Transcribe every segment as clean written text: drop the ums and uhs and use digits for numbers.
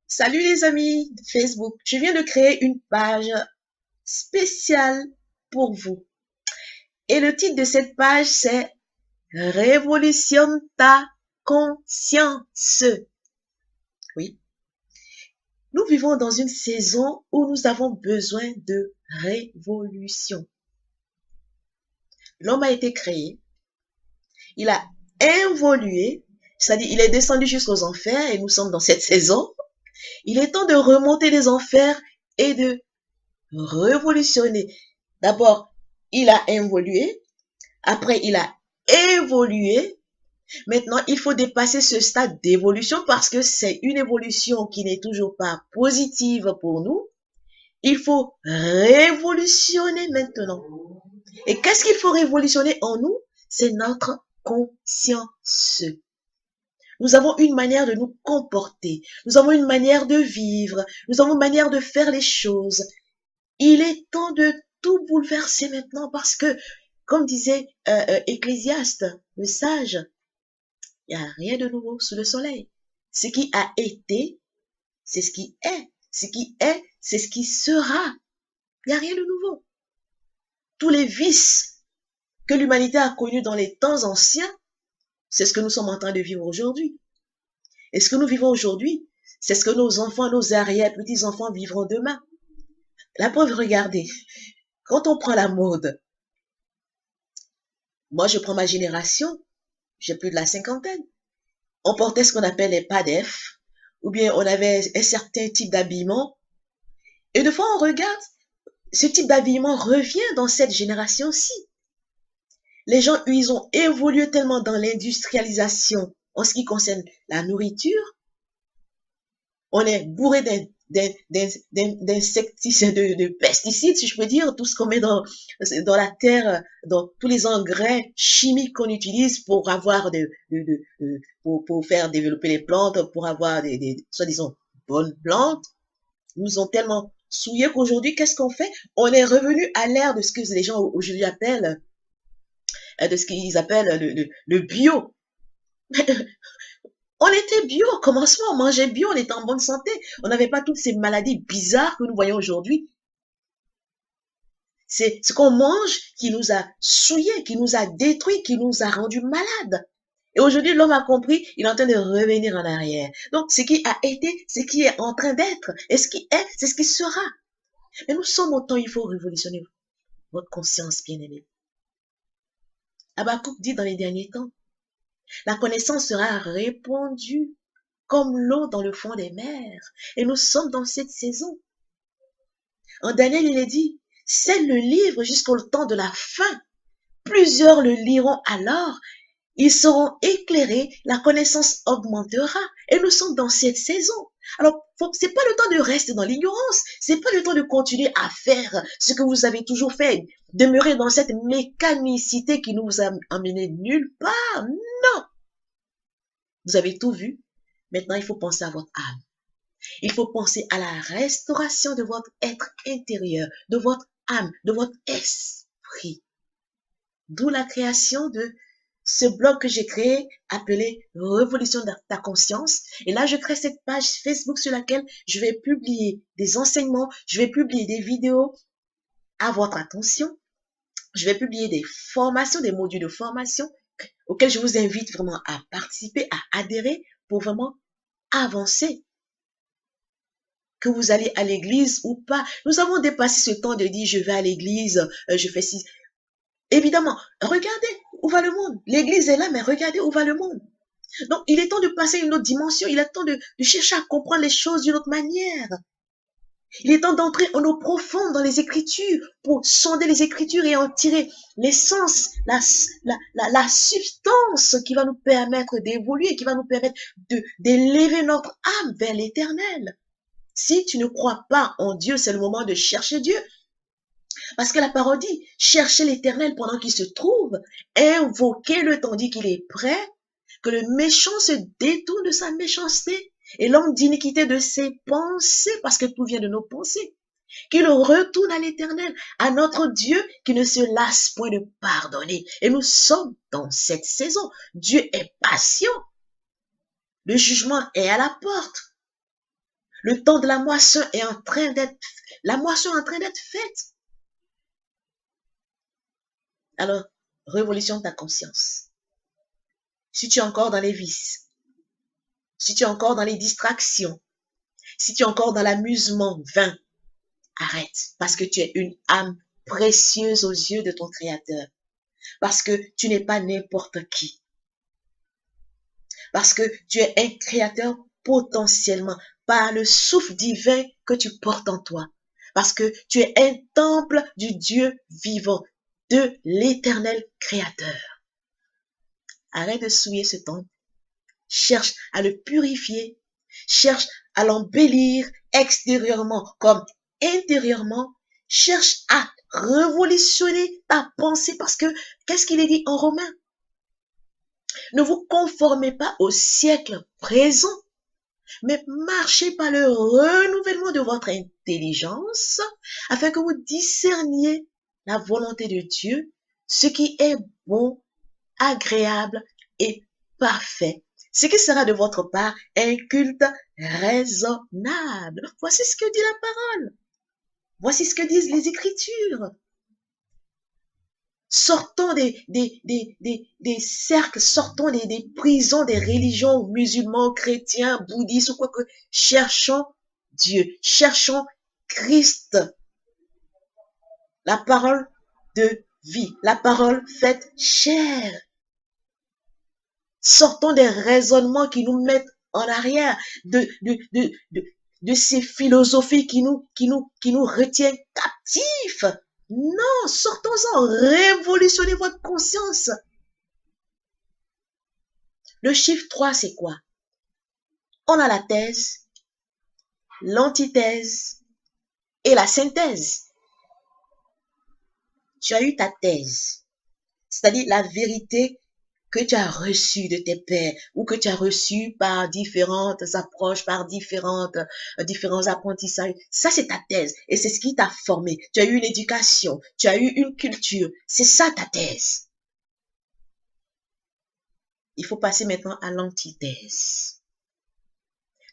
Salut les amis de Facebook, je viens de créer une page spéciale pour vous. Et le titre de cette page, c'est Révolutionne ta conscience. Oui, nous vivons dans une saison où nous avons besoin de révolution. L'homme a été créé, il a évolué, c'est-à-dire il est descendu jusqu'aux enfers et nous sommes dans cette saison. Il est temps de remonter les enfers et de révolutionner. D'abord, il a évolué, après il a évolué. Maintenant, il faut dépasser ce stade d'évolution parce que c'est une évolution qui n'est toujours pas positive pour nous. Il faut révolutionner maintenant. Et qu'est-ce qu'il faut révolutionner en nous? C'est notre conscience. Nous avons une manière de nous comporter. Nous avons une manière de vivre. Nous avons une manière de faire les choses. Il est temps de tout bouleverser maintenant parce que, comme disait Ecclésiaste, le sage, il n'y a rien de nouveau sous le soleil. Ce qui a été, c'est ce qui est. Ce qui est, c'est ce qui sera. Il n'y a rien de nouveau. Tous les vices que l'humanité a connus dans les temps anciens, c'est ce que nous sommes en train de vivre aujourd'hui. Et ce que nous vivons aujourd'hui, c'est ce que nos enfants, nos arrière-petits-enfants vivront demain. La preuve, regardez, quand on prend la mode, moi je prends ma génération, j'ai plus de la cinquantaine. On portait ce qu'on appelle les padef, ou bien on avait un certain type d'habillement. Et de fois, on regarde, ce type d'habillement revient dans cette génération-ci. Les gens, ils ont évolué tellement dans l'industrialisation en ce qui concerne la nourriture. On est bourré d'insecticides, de pesticides, si je peux dire, tout ce qu'on met dans la terre, dans tous les engrais chimiques qu'on utilise pour avoir pour faire développer les plantes, pour avoir soi-disant, bonnes plantes, nous ont tellement souillés qu'aujourd'hui, qu'est-ce qu'on fait? On est revenu à l'ère de ce que les gens aujourd'hui appellent, de ce qu'ils appellent le bio. On était bio au commencement, on mangeait bio, on était en bonne santé. On n'avait pas toutes ces maladies bizarres que nous voyons aujourd'hui. C'est ce qu'on mange qui nous a souillés, qui nous a détruits, qui nous a rendus malades. Et aujourd'hui, l'homme a compris, il est en train de revenir en arrière. Donc, ce qui a été, ce qui est en train d'être, et ce qui est, c'est ce qui sera. Mais nous sommes au temps, il faut révolutionner votre conscience, bien-aimée. Habakkuk dit dans les derniers temps, la connaissance sera répandue comme l'eau dans le fond des mers. Et nous sommes dans cette saison. En Daniel, il est dit, scelle le livre jusqu'au temps de la fin. Plusieurs le liront alors. Ils seront éclairés, la connaissance augmentera. Et nous sommes dans cette saison. Alors, c'est pas le temps de rester dans l'ignorance. C'est pas le temps de continuer à faire ce que vous avez toujours fait. Demeurer dans cette mécanicité qui nous a amené nulle part. Non. Vous avez tout vu. Maintenant, il faut penser à votre âme. Il faut penser à la restauration de votre être intérieur, de votre âme, de votre esprit. D'où la création de ce blog que j'ai créé appelé Révolution de ta conscience. Et là, je crée cette page Facebook sur laquelle je vais publier des enseignements, je vais publier des vidéos à votre attention. Je vais publier des formations, des modules de formation auxquels je vous invite vraiment à participer, à adhérer pour vraiment avancer. Que vous allez à l'église ou pas. Nous avons dépassé ce temps de dire je vais à l'église, je fais ci. Évidemment, regardez où va le monde. L'église est là, mais regardez où va le monde. Donc, il est temps de passer à une autre dimension. Il est temps de chercher à comprendre les choses d'une autre manière. Il est temps d'entrer en eau profonde dans les Écritures pour sonder les Écritures et en tirer l'essence, la substance qui va nous permettre d'évoluer, qui va nous permettre d'élever notre âme vers l'éternel. Si tu ne crois pas en Dieu, c'est le moment de chercher Dieu. Parce que la parole dit, cherchez l'éternel pendant qu'il se trouve, invoquez-le tandis qu'il est prêt, que le méchant se détourne de sa méchanceté et l'homme d'iniquité de ses pensées, parce que tout vient de nos pensées. Qu'il retourne à l'éternel, à notre Dieu qui ne se lasse point de pardonner. Et nous sommes dans cette saison. Dieu est patient. Le jugement est à la porte. Le temps de la moisson est en train d'être, la moisson est en train d'être faite. Alors, révolution de ta conscience. Si tu es encore dans les vices, si tu es encore dans les distractions, si tu es encore dans l'amusement vain, arrête, parce que tu es une âme précieuse aux yeux de ton Créateur. Parce que tu n'es pas n'importe qui. Parce que tu es un créateur potentiellement par le souffle divin que tu portes en toi. Parce que tu es un temple du Dieu vivant, de l'Éternel Créateur. Arrête de souiller ce temple. Cherche à le purifier. Cherche à l'embellir extérieurement comme intérieurement. Cherche à révolutionner ta pensée parce que, qu'est-ce qu'il est dit en Romains? Ne vous conformez pas au siècle présent, mais marchez par le renouvellement de votre intelligence afin que vous discerniez la volonté de Dieu, ce qui est bon, agréable et parfait. Ce qui sera de votre part un culte raisonnable. Voici ce que dit la parole. Voici ce que disent les Écritures. Sortons des cercles, sortons des prisons, des religions musulmans, chrétiens, bouddhistes ou quoi que. Cherchons Dieu, cherchons Christ. La parole de vie, la parole faite chair. Sortons des raisonnements qui nous mettent en arrière, de ces philosophies qui nous retiennent captifs. Non, sortons-en, révolutionnez votre conscience. Le chiffre 3, c'est quoi? On a la thèse, l'antithèse et la synthèse. Tu as eu ta thèse, c'est-à-dire la vérité que tu as reçue de tes pères ou que tu as reçue par différentes approches, par différents apprentissages. Ça, c'est ta thèse et c'est ce qui t'a formé. Tu as eu une éducation, tu as eu une culture. C'est ça ta thèse. Il faut passer maintenant à l'antithèse.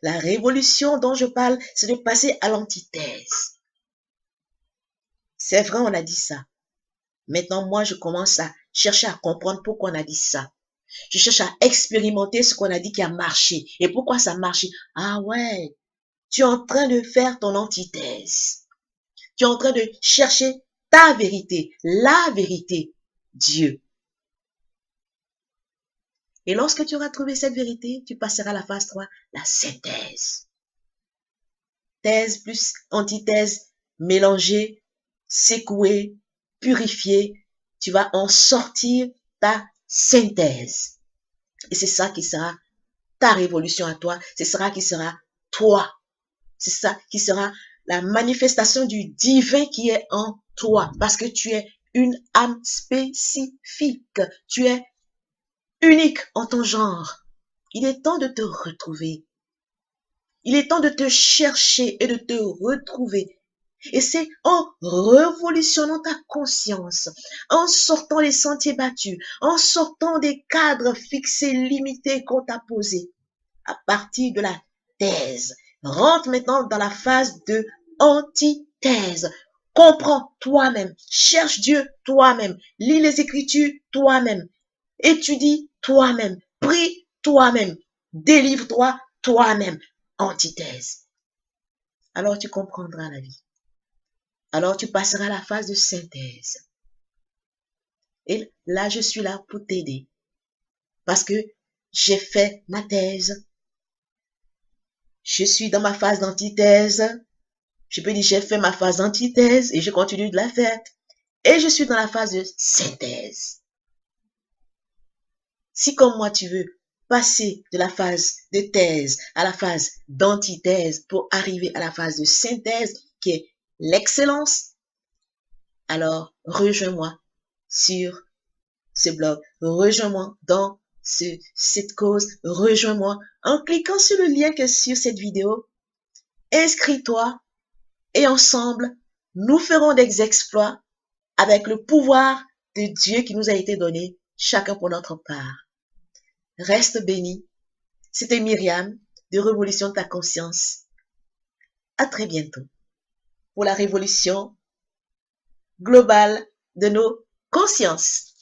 La révolution dont je parle, c'est de passer à l'antithèse. C'est vrai, on a dit ça. Maintenant, moi, je commence à chercher à comprendre pourquoi on a dit ça. Je cherche à expérimenter ce qu'on a dit qui a marché. Et pourquoi ça a marché? Ah ouais, tu es en train de faire ton antithèse. Tu es en train de chercher ta vérité, la vérité, Dieu. Et lorsque tu auras trouvé cette vérité, tu passeras à la phase 3, la synthèse. Thèse plus antithèse, mélanger, secouer, purifier. Tu vas en sortir ta synthèse. Et c'est ça qui sera ta révolution à toi. C'est ça qui sera toi. C'est ça qui sera la manifestation du divin qui est en toi. Parce que tu es une âme spécifique. Tu es unique en ton genre. Il est temps de te retrouver. Il est temps de te chercher et de te retrouver. Et c'est en révolutionnant ta conscience, en sortant des sentiers battus, en sortant des cadres fixés, limités qu'on t'a posés, à partir de la thèse. Rentre maintenant dans la phase de antithèse. Comprends toi-même, cherche Dieu toi-même, lis les Écritures toi-même, étudie toi-même, prie toi-même, délivre-toi toi-même. Antithèse. Alors tu comprendras la vie. Alors tu passeras à la phase de synthèse. Et là, je suis là pour t'aider. Parce que j'ai fait ma thèse. Je suis dans ma phase d'antithèse. Je peux dire j'ai fait ma phase d'antithèse et je continue de la faire. Et je suis dans la phase de synthèse. Si comme moi tu veux passer de la phase de thèse à la phase d'antithèse pour arriver à la phase de synthèse qui est l'excellence, alors rejoins-moi sur ce blog, rejoins-moi dans cette cause, rejoins-moi en cliquant sur le lien qui est sur cette vidéo, inscris-toi et ensemble, nous ferons des exploits avec le pouvoir de Dieu qui nous a été donné, chacun pour notre part. Reste béni. C'était Myriam de Révolution de ta conscience. À très bientôt pour la révolution globale de nos consciences.